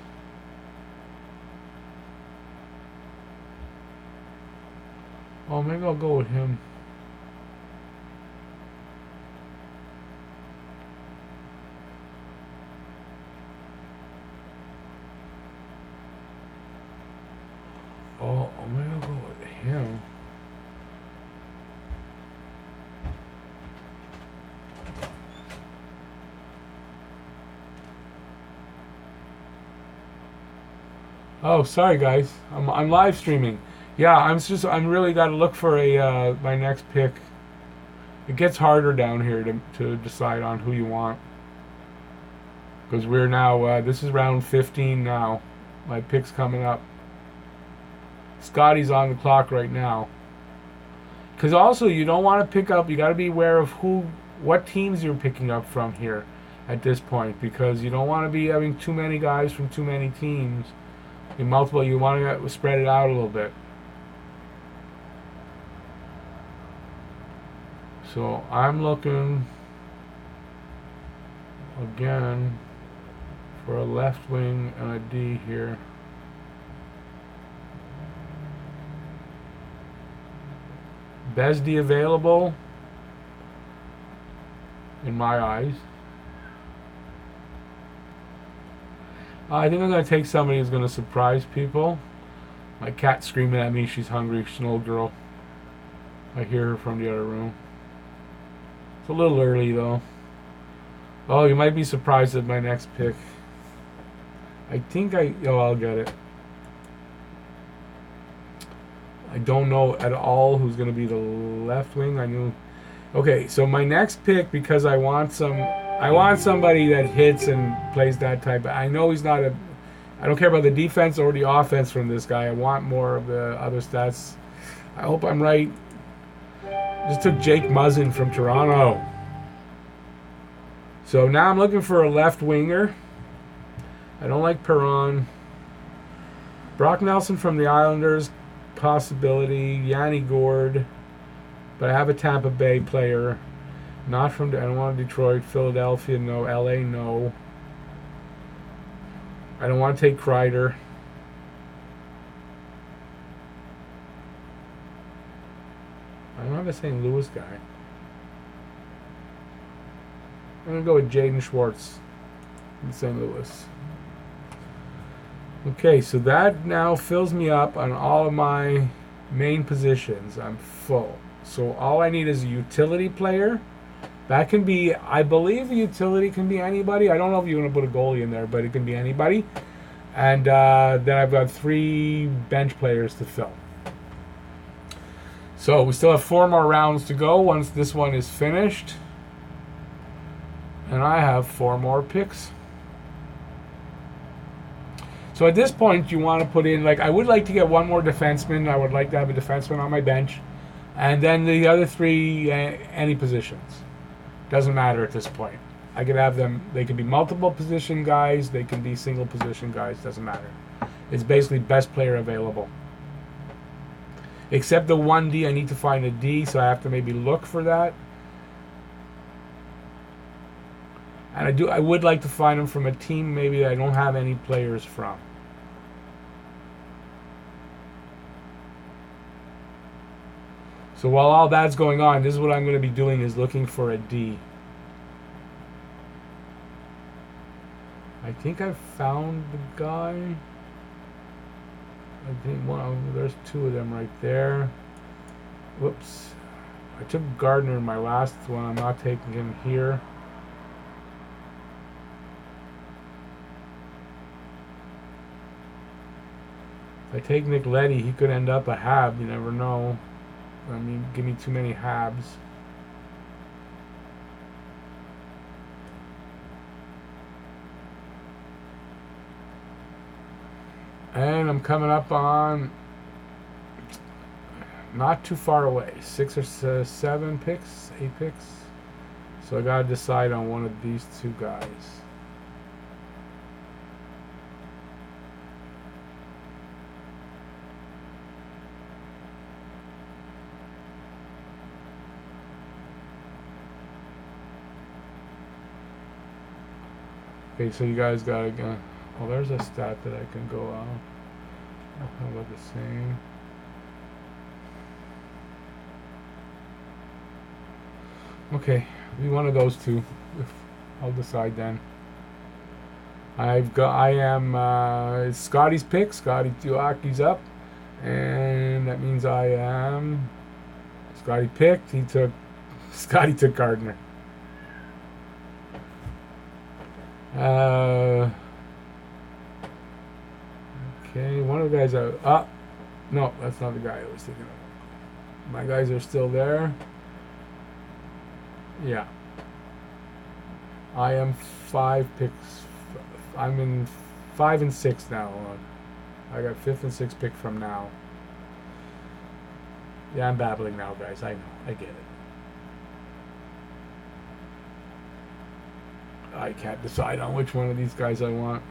Oh, maybe I'll go with him. Oh, maybe I'll go with him. Oh, sorry guys. I'm live streaming. Yeah, I'm really got to look for a my next pick. It gets harder down here to decide on who you want. Because we're now this is round 15 now. My pick's coming up. Scotty's on the clock right now. Because also you don't want to pick up. You got to be aware of what teams you're picking up from here at this point, because you don't want to be having too many guys from too many teams. You want to spread it out a little bit. So I'm looking again for a left wing and a D here. Besdy available in my eyes. I think I'm going to take somebody who's going to surprise people. My cat's screaming at me. She's hungry. She's an old girl. I hear her from the other room. It's a little early, though. Oh, you might be surprised at my next pick. I think I'll get it. I don't know at all who's going to be the left wing. I knew. Okay, so my next pick, because I want somebody that hits and plays that type. I know he's not I don't care about the defense or the offense from this guy. I want more of the other stats. I hope I'm right. Just took Jake Muzzin from Toronto. So now I'm looking for a left winger. I don't like Perron. Brock Nelson from the Islanders, possibility. Yanni Gourde. But I have a Tampa Bay player. Not from, I don't want Detroit. Philadelphia, no. LA, no. I don't want to take Kreider. I don't have a St. Louis guy. I'm going to go with Jaden Schwartz in St. Louis. Okay, so that now fills me up on all of my main positions. I'm full. So all I need is a utility player. That can be, I believe a utility can be anybody. I don't know if you want to put a goalie in there, but it can be anybody. And then I've got 3 bench players to fill. So we still have 4 more rounds to go once this one is finished. And I have 4 more picks. So at this point, you want to put in, like, I would like to get 1 more defenseman. I would like to have a defenseman on my bench. And then the other 3, any positions. Doesn't matter at this point. I could have them, they can be multiple position guys, they can be single position guys, doesn't matter. It's basically best player available. Except the 1D, I need to find a D, so I have to maybe look for that. And I would like to find them from a team maybe that I don't have any players from. So while all that's going on, this is what I'm going to be doing, is looking for a D. I think I found the guy. I think there's 2 of them right there. Whoops. I took Gardner in my last one. I'm not taking him here. If I take Nick Leddy, he could end up a Hab. You never know. I mean, give me too many Habs. And I'm coming up on not too far away. 6 or 7 picks, 8 picks. So I gotta decide on one of these 2 guys. Okay, so you guys gotta go. Oh, there's a stat that I can go on. How about the same? Okay, be one of those 2. I'll decide then. I am Scotty's pick. Scotty THWR's up, and that means I am. Scotty picked. Scotty took Gardner. Okay, one of the guys out. No, that's not the guy I was thinking of. My guys are still there. Yeah. I am 5 picks. I'm in 5 and 6 now. I got 5th and 6th pick from now. Yeah, I'm babbling now, guys. I know. I get it. I can't decide on which one of these guys I want.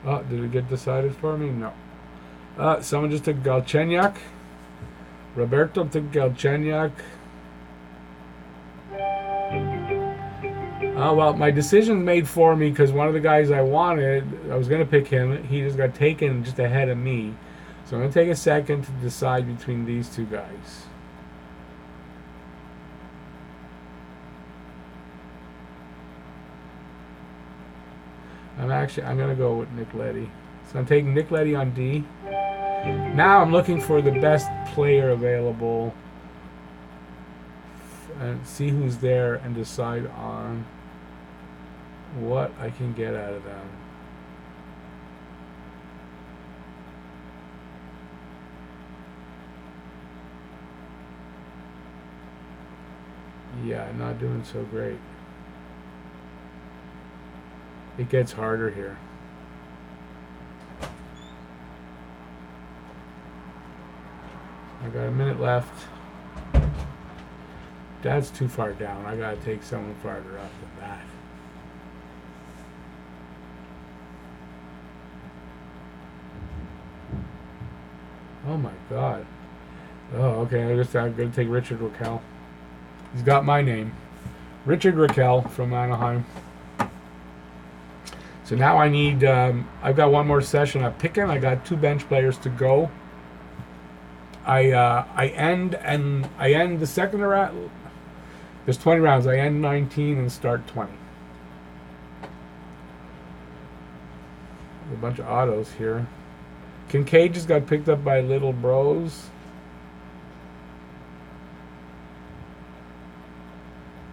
Oh, did it get decided for me? No. Someone just took Galchenyuk. Roberto took Galchenyuk. Well, my decision's made for me because one of the guys I wanted, I was going to pick him. He just got taken just ahead of me. So I'm going to take a second to decide between these 2 guys. I'm going to go with Nick Leddy. So I'm taking Nick Leddy on D. Now I'm looking for the best player available and see who's there and decide on what I can get out of them. Yeah, not doing so great. It gets harder here. I got a minute left. That's too far down. I gotta take someone farther up than that. Oh my god. Oh, okay. I'm gonna take Richard Raquel. He's got my name. Richard Raquel from Anaheim. So now I need, I've got 1 more session I'm picking. I got 2 bench players to go. I end the second round. There's 20 rounds. I end 19 and start 20. A bunch of autos here. Kincaid just got picked up by Little Bros.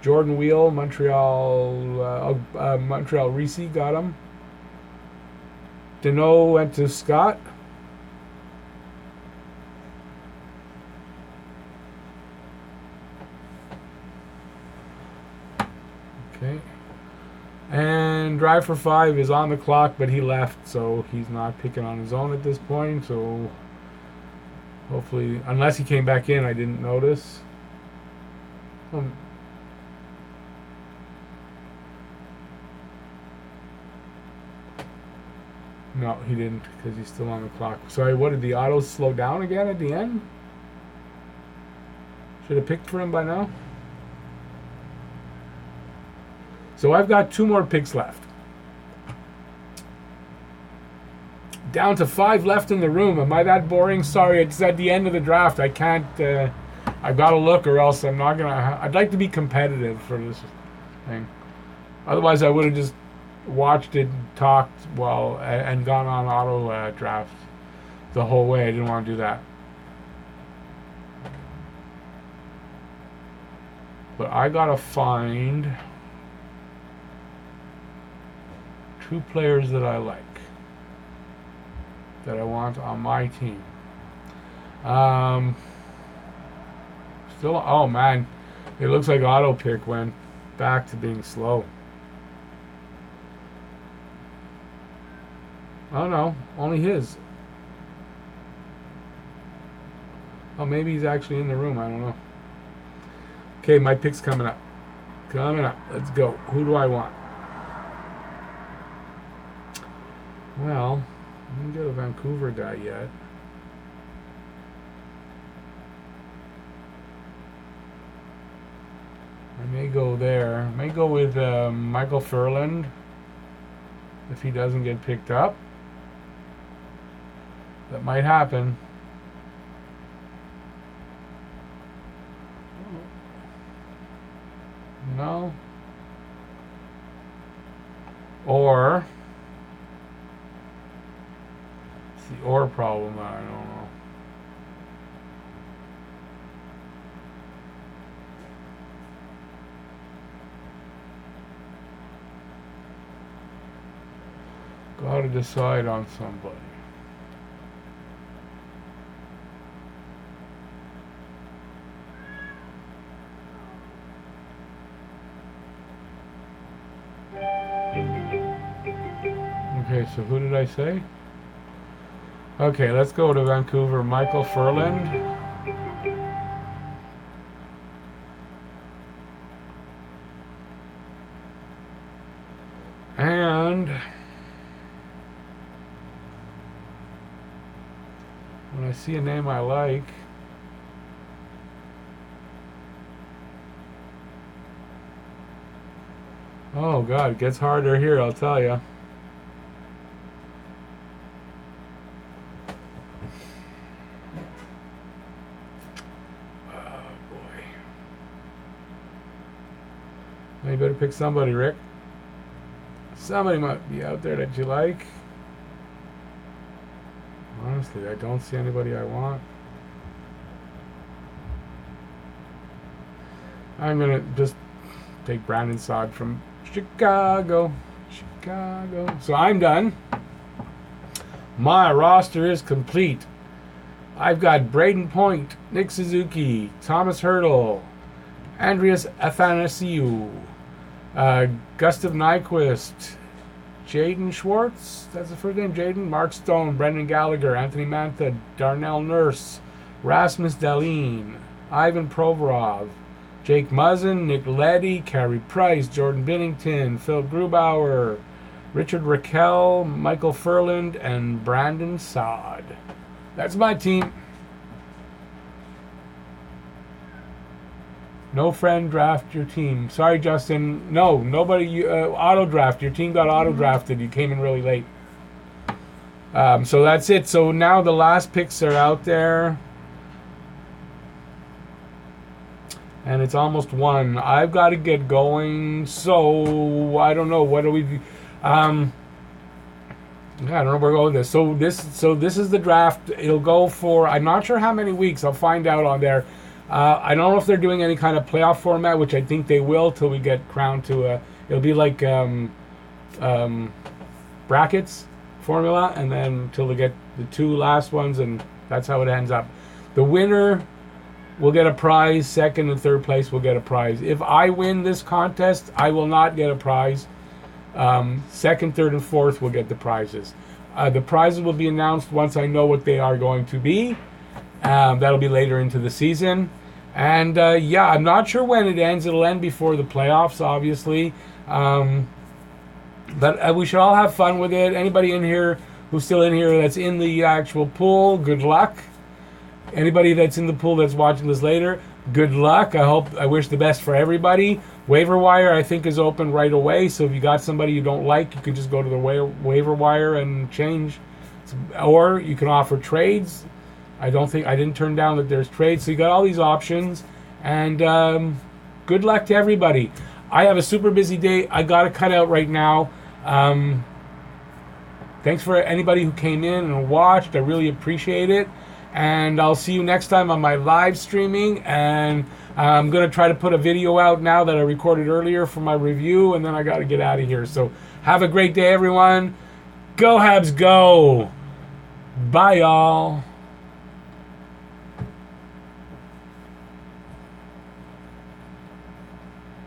Jordan Wheel, Montreal Reese got him. Deneau went to Scott. Okay. And Drive for 5 is on the clock, but he left, so he's not picking on his own at this point. So hopefully, unless he came back in, I didn't notice. No, he didn't, because he's still on the clock. Sorry, what did the autos slow down again at the end? Should have picked for him by now. So I've got 2 more picks left. Down to 5 left in the room. Am I that boring? Sorry, it's at the end of the draft. I can't. I've got to look, or else I'm not gonna. I'd like to be competitive for this thing. Otherwise, I would have just watched it, talked and gone on auto draft the whole way. I didn't want to do that. But I gotta find 2 players that I like, that I want on my team. Still, oh man, it looks like auto pick went back to being slow. Oh no, only his. Oh, maybe he's actually in the room. I don't know. Okay, my pick's coming up. Coming up. Let's go. Who do I want? Well, I didn't get a Vancouver guy yet. I may go there. I may go with Michael Furland if he doesn't get picked up. That might happen. No. Or it's the or problem. I don't know. Got to decide on somebody. Okay, so who did I say? Okay, let's go to Vancouver. Michael Furland. And when I see a name I like, oh God, it gets harder here, I'll tell you. You better pick somebody, Rick. Somebody might be out there that you like. Honestly, I don't see anybody I want. I'm going to just take Brandon Saad from Chicago. So I'm done. My roster is complete. I've got Braden Point, Nick Suzuki, Thomas Hurdle, Andreas Athanasiou, Gustav Nyquist, Jaden Schwartz, that's the first name, Jaden, Mark Stone, Brendan Gallagher, Anthony Mantha, Darnell Nurse, Rasmus Dahlin, Ivan Provorov, Jake Muzzin, Nick Leddy, Carey Price, Jordan Binnington, Phil Grubauer, Richard Raquel, Michael Furland, and Brandon Saad. That's my team. No friend draft your team. Sorry, Justin. No, nobody. Auto draft. Your team got auto drafted. You came in really late. So that's it. So now the last picks are out there. And it's almost 1. I've got to get going. So I don't know. What do we do? I don't know where to go with this. So this is the draft. It'll go for, I'm not sure how many weeks. I'll find out on there. I don't know if they're doing any kind of playoff format, which I think they will till we get crowned to it'll be like brackets formula, and then until they get the 2 last ones, and that's how it ends up. The winner will get a prize. Second and third place will get a prize. If I win this contest, I will not get a prize. Second, third, and fourth will get the prizes. The prizes will be announced once I know what they are going to be. That'll be later into the season. And yeah, I'm not sure when it ends. It'll end before the playoffs, obviously. But we should all have fun with it. Anybody in here who's still in here that's in the actual pool, good luck. Anybody that's in the pool that's watching this later, good luck. I wish the best for everybody. Waiver wire, I think, is open right away. So if you got somebody you don't like, you can just go to the waiver wire and change. Or you can offer trades. I didn't turn down that there's trades. So you got all these options. And good luck to everybody. I have a super busy day. I got to cut out right now. Thanks for anybody who came in and watched. I really appreciate it. And I'll see you next time on my live streaming. And I'm going to try to put a video out now that I recorded earlier for my review. And then I got to get out of here. So have a great day, everyone. Go Habs, go. Bye, y'all.